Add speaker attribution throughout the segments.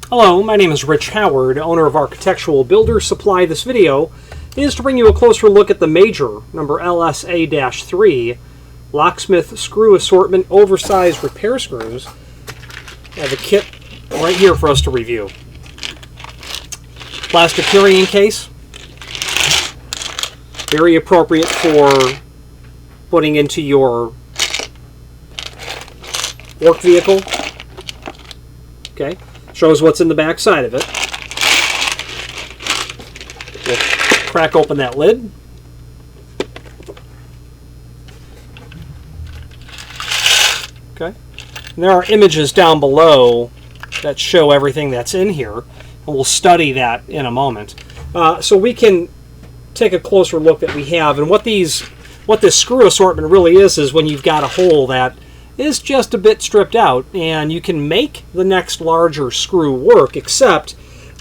Speaker 1: Hello, my name is Rich Howard, owner of Architectural Builder Supply. This video is to bring you a closer look at the Major number LSA-3 Locksmith Screw Assortment Oversize Repair Screws. I have a kit right here for us to review. Plastic carrying case, very appropriate for putting into your work vehicle. Okay. Shows what's in the back side of it. We'll crack open that lid. Okay. And there are images down below that show everything that's in here, and we'll study that in a moment. So we can take a closer look that we have, and what this screw assortment really is when you've got a hole that is just a bit stripped out, and you can make the next larger screw work, except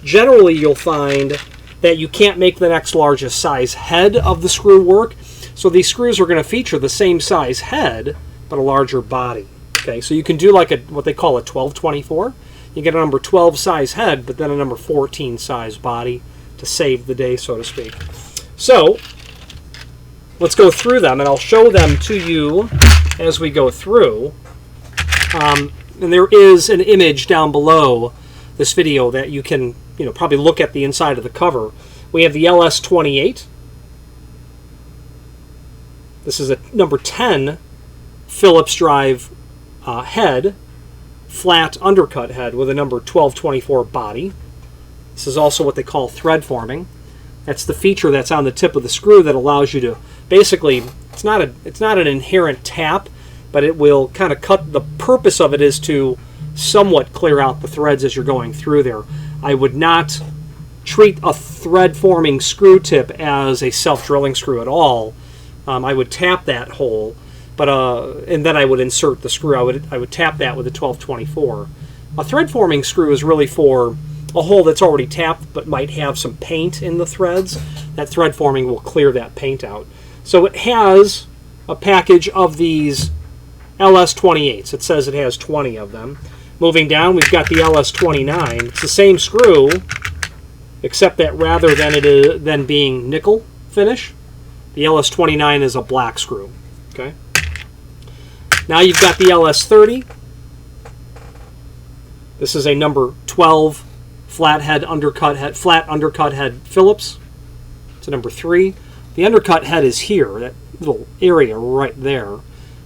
Speaker 1: generally you'll find that you can't make the next largest size head of the screw work. So these screws are going to feature the same size head but a larger body. Okay, so you can do like what they call a 1224. You get a number 12 size head but then a number 14 size body to save the day, so to speak. So let's go through them, and I'll show them to you as we go through. And there is an image down below this video that you can probably look at the inside of the cover. We have the LS28. This is a number 10 Phillips drive head, flat undercut head with a number 1224 body. This is also what they call thread forming. That's the feature that's on the tip of the screw that allows you to basically, it's not an inherent tap, but it will kind of cut. The purpose of it is to somewhat clear out the threads as you're going through there. I would not treat a thread forming screw tip as a self-drilling screw at all. I would tap that hole, but and then I would insert the screw. I would tap that with a 1224. A thread forming screw is really for a hole that's already tapped but might have some paint in the threads. That thread forming will clear that paint out. So it has a package of these LS28s. It says it has 20 of them. Moving down, we've got the LS29. It's the same screw, except that rather than being nickel finish, the LS29 is a black screw. Okay. Now you've got the LS30. This is a number 12 flat undercut head Phillips. It's a number 3. The undercut head is here, that little area right there.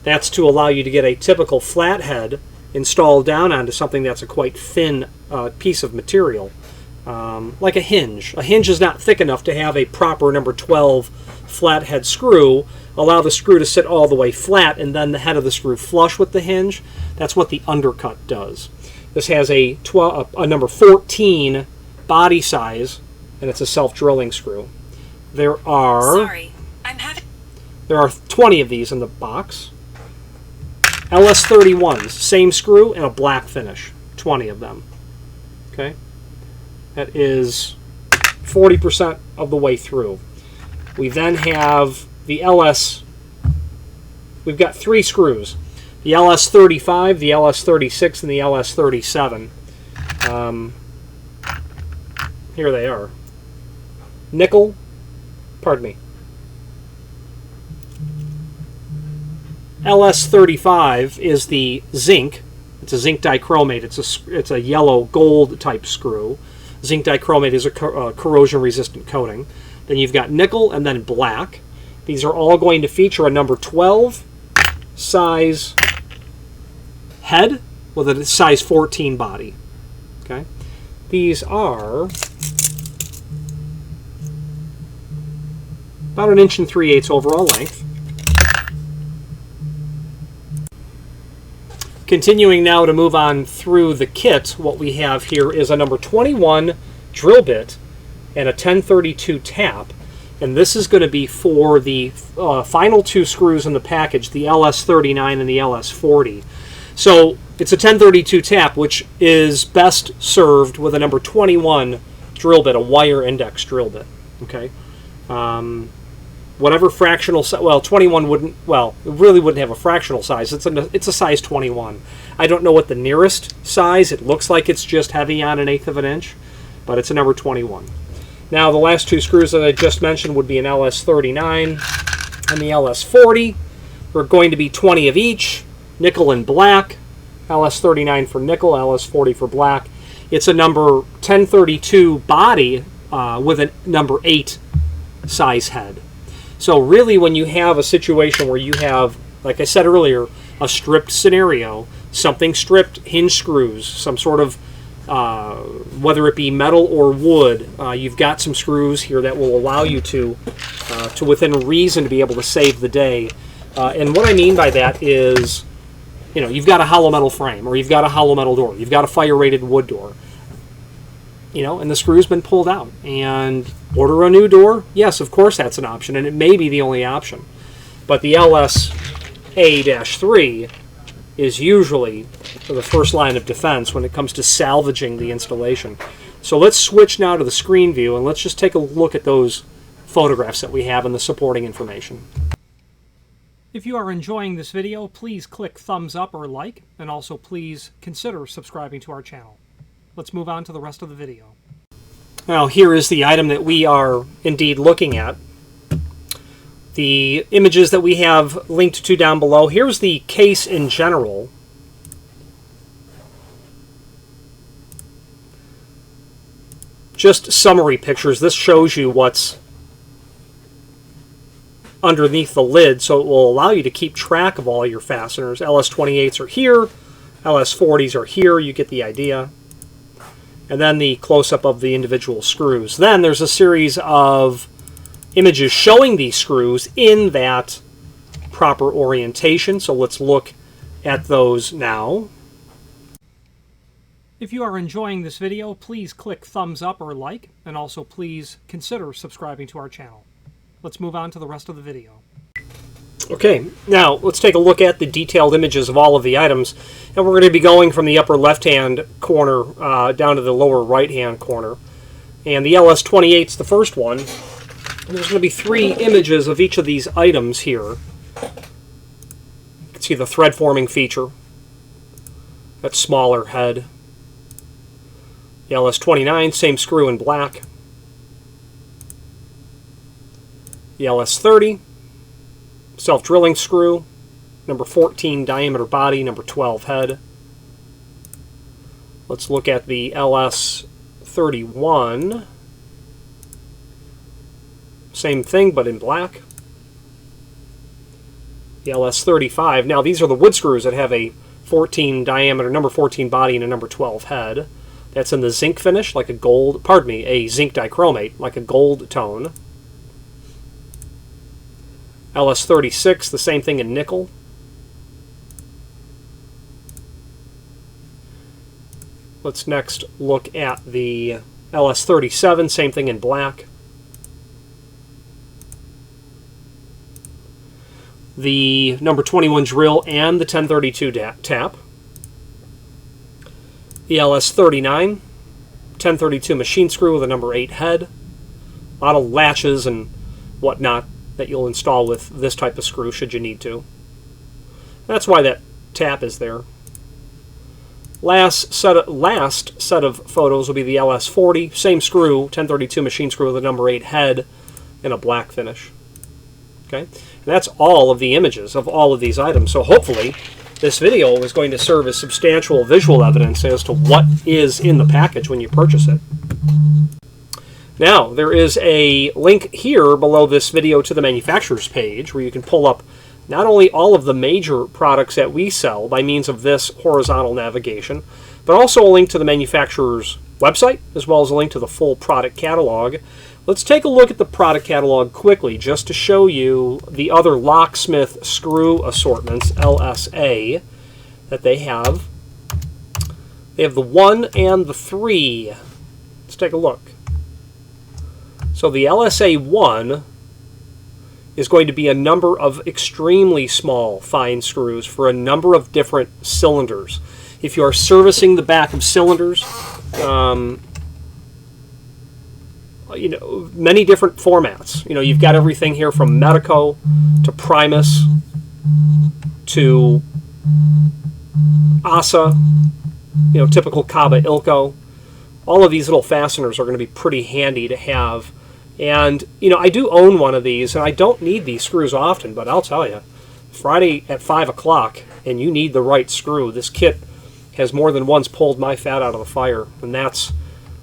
Speaker 1: That's to allow you to get a typical flat head installed down onto something that's a quite thin piece of material, like a hinge. A hinge is not thick enough to have a proper number 12 flathead screw. Allow the screw to sit all the way flat and then the head of the screw flush with the hinge. That's what the undercut does. This has a number 14 body size, and it's a self-drilling screw. There are 20 of these in the box. LS31s, same screw and a black finish. 20 of them. Okay? That is 40% of the way through. We then have the we've got 3 screws. The LS35, the LS36, and the LS37. Here they are. Nickel, pardon me. LS35 is the zinc. It's a zinc dichromate. It's a yellow gold type screw. Zinc dichromate is a corrosion resistant coating. Then you've got nickel and then black. These are all going to feature a number 12 size head with a size 14 body. Okay, these are about 1 3/8 inches overall length. Continuing now to move on through the kit, what we have here is a number 21 drill bit and a 1032 tap. And this is going to be for the final 2 screws in the package, the LS39 and the LS40. So it's a 1032 tap, which is best served with a number 21 drill bit, a wire index drill bit. Okay. whatever fractional size. Well, 21 wouldn't. Well, it really wouldn't have a fractional size. It's a size 21. I don't know what the nearest size. It looks like it's just heavy on 1/8 of an inch, but it's a number 21. Now the last two screws that I just mentioned would be an LS39 and the LS40. They're going to be 20 of each, nickel and black. LS39 for nickel, LS40 for black. It's a number 1032 body with a number 8 size head. So really, when you have a situation where you have, like I said earlier, a stripped scenario, something stripped, hinge screws, some sort of, whether it be metal or wood, you've got some screws here that will allow you to within reason, to be able to save the day. And what I mean by that is, you know, you've got a hollow metal frame, or you've got a hollow metal door, you've got a fire-rated wood door, you know, and the screw's been pulled out. And order a new door? Yes, of course that's an option, and it may be the only option. But the LSA-3 is usually the first line of defense when it comes to salvaging the installation. So let's switch now to the screen view, and let's just take a look at those photographs that we have and the supporting information. If you are enjoying this video, please click thumbs up or like, and also please consider subscribing to our channel. Let's move on to the rest of the video. Now here is the item that we are indeed looking at. The images that we have linked to down below. Here's the case in general. Just summary pictures. This shows you what's underneath the lid, so it will allow you to keep track of all your fasteners. LS28s are here, LS40s are here, you get the idea. And then the close-up of the individual screws. Then there's a series of images showing these screws in that proper orientation, so let's look at those now. If you are enjoying this video, please click thumbs up or like, and also please consider subscribing to our channel. Let's move on to the rest of the video. Okay, now let's take a look at the detailed images of all of the items, and we're going to be going from the upper left-hand corner down to the lower right-hand corner. And the LS28 is the first one. And there's going to be 3 images of each of these items here. You can see the thread forming feature, that smaller head. The LS29, same screw in black. The LS30, self-drilling screw, number 14 diameter body, number 12 head. Let's look at the LS31. Same thing, but in black. The LS35. Now, these are the wood screws that have a 14 diameter, number 14 body, and a number 12 head. That's in the zinc finish, like a gold, pardon me, a zinc dichromate, like a gold tone. LS36, the same thing in nickel. Let's next look at the LS37, same thing in black. The number 21 drill and the 1032 tap. The LS39, 1032 machine screw with a number 8 head. A lot of latches and whatnot that you'll install with this type of screw should you need to. That's why that tap is there. Last set of photos will be the LS40, same screw, 1032 machine screw with a number 8 head and a black finish. Okay, and that's all of the images of all of these items. So hopefully this video is going to serve as substantial visual evidence as to what is in the package when you purchase it. Now, there is a link here below this video to the manufacturer's page where you can pull up not only all of the major products that we sell by means of this horizontal navigation, but also a link to the manufacturer's website, as well as a link to the full product catalog. Let's take a look at the product catalog quickly, just to show you the other Locksmith screw assortments, LSA, that they have. They have the 1 and the 3. Let's take a look. So the LSA 1 is going to be a number of extremely small fine screws for a number of different cylinders. If you are servicing the back of cylinders, many different formats. You've got everything here from Medico to Primus to ASA, typical Kaba Ilko. All of these little fasteners are going to be pretty handy to have. And, I do own one of these, and I don't need these screws often, but I'll tell you, Friday at 5 o'clock, and you need the right screw. This kit has more than once pulled my fat out of the fire, and that's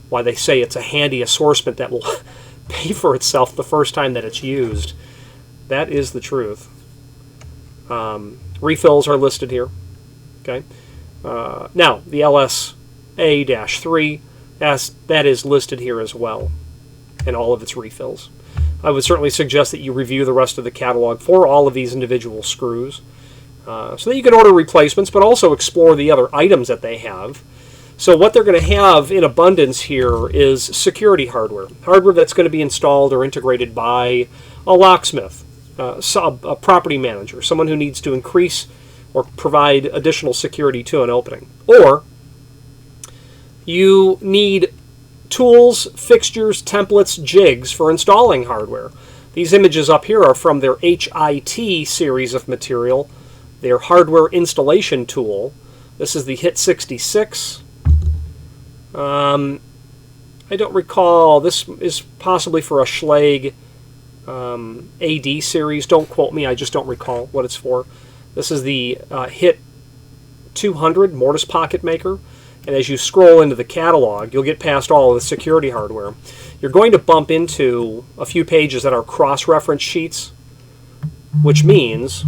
Speaker 1: why they say it's a handy assortment that will pay for itself the first time that it's used. That is the truth. Refills are listed here. Okay. Now, the LSA-3, that is listed here as well, and all of its refills. I would certainly suggest that you review the rest of the catalog for all of these individual screws so that you can order replacements, but also explore the other items that they have. So what they're going to have in abundance here is security hardware. Hardware that's going to be installed or integrated by a locksmith, a property manager, someone who needs to increase or provide additional security to an opening. Or you need tools, fixtures, templates, jigs for installing hardware. These images up here are from their HIT series of material, their hardware installation tool. This is the HIT 66. I don't recall. This is possibly for a Schlage AD series. Don't quote me. I just don't recall what it's for. This is the HIT 200 mortise pocket maker. And as you scroll into the catalog, you'll get past all of the security hardware. You're going to bump into a few pages that are cross-reference sheets, which means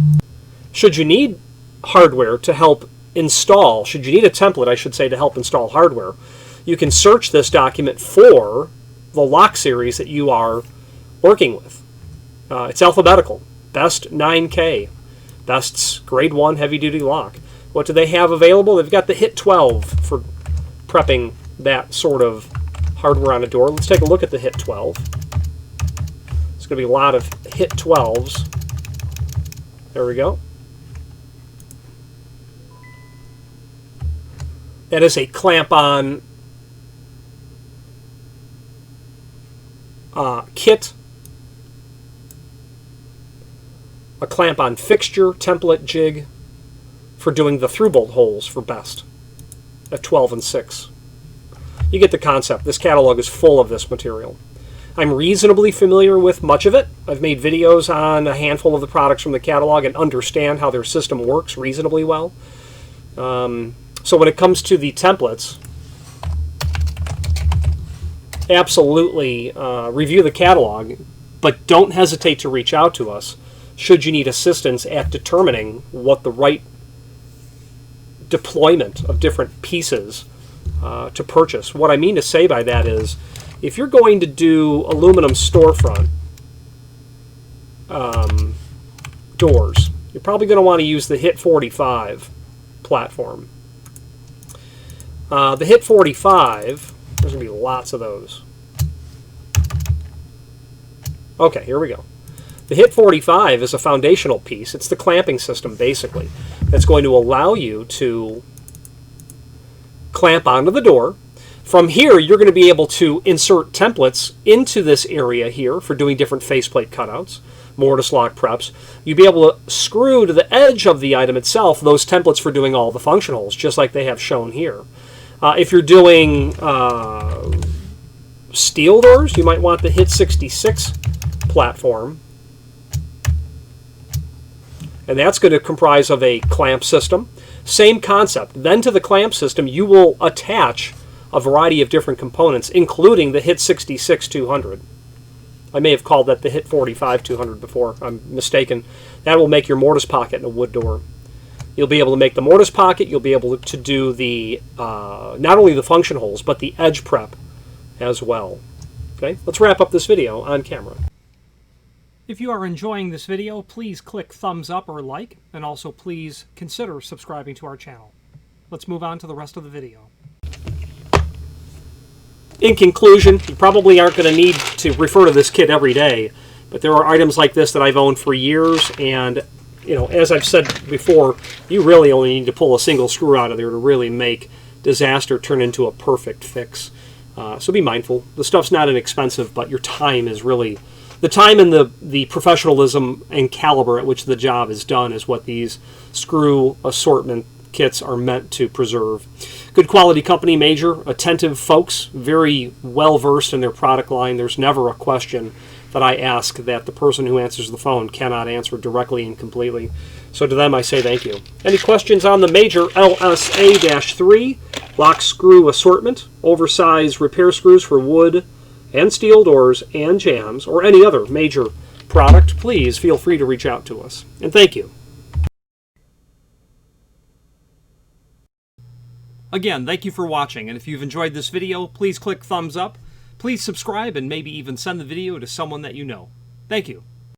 Speaker 1: should you need hardware to help install, should you need a template, I should say, to help install hardware, you can search this document for the lock series that you are working with. It's alphabetical. Best 9K. Best's grade 1 heavy-duty lock. What do they have available? They've got the HIT 12 for prepping that sort of hardware on a door. Let's take a look at the HIT 12. There's going to be a lot of HIT 12s. There we go. That is a clamp-on kit, a clamp-on fixture, template, jig, for doing the through-bolt holes for best at 12 and 6. You get the concept. This catalog is full of this material. I'm reasonably familiar with much of it. I've made videos on a handful of the products from the catalog and understand how their system works reasonably well. So when it comes to the templates, absolutely review the catalog, but don't hesitate to reach out to us should you need assistance at determining what the right deployment of different pieces to purchase. What I mean to say by that is, if you're going to do aluminum storefront doors, you're probably going to want to use the HIT 45 platform. The HIT 45, there's going to be lots of those. Okay, here we go. The HIT 45 is a foundational piece. It's the clamping system, basically, that's going to allow you to clamp onto the door. From here, you're going to be able to insert templates into this area here for doing different faceplate cutouts, mortise lock preps. You'll be able to screw to the edge of the item itself those templates for doing all the function holes, just like they have shown here. If you're doing steel doors, you might want the HIT 66 platform. And that's going to comprise of a clamp system. Same concept. Then to the clamp system, you will attach a variety of different components, including the HIT 66 200. I may have called that the HIT 45 200 before. I'm mistaken. That will make your mortise pocket in a wood door. You'll be able to make the mortise pocket. You'll be able to do the not only the function holes, but the edge prep as well. Okay, let's wrap up this video on camera. If you are enjoying this video, please click thumbs up or like, and also please consider subscribing to our channel. Let's move on to the rest of the video. In conclusion, you probably aren't going to need to refer to this kit every day, but there are items like this that I've owned for years, and as I've said before, you really only need to pull a single screw out of there to really make disaster turn into a perfect fix. So be mindful. The stuff's not inexpensive, but your time is really... The time and the professionalism and caliber at which the job is done is what these screw assortment kits are meant to preserve. Good quality company, Major. Attentive folks, very well versed in their product line. There's never a question that I ask that the person who answers the phone cannot answer directly and completely. So to them I say thank you. Any questions on the Major LSA-3 lock screw assortment, oversized repair screws for wood and steel doors and jambs, or any other Major product, please feel free to reach out to us. And thank you. Again, thank you for watching, and if you've enjoyed this video, please click thumbs up. Please subscribe and maybe even send the video to someone that you know. Thank you.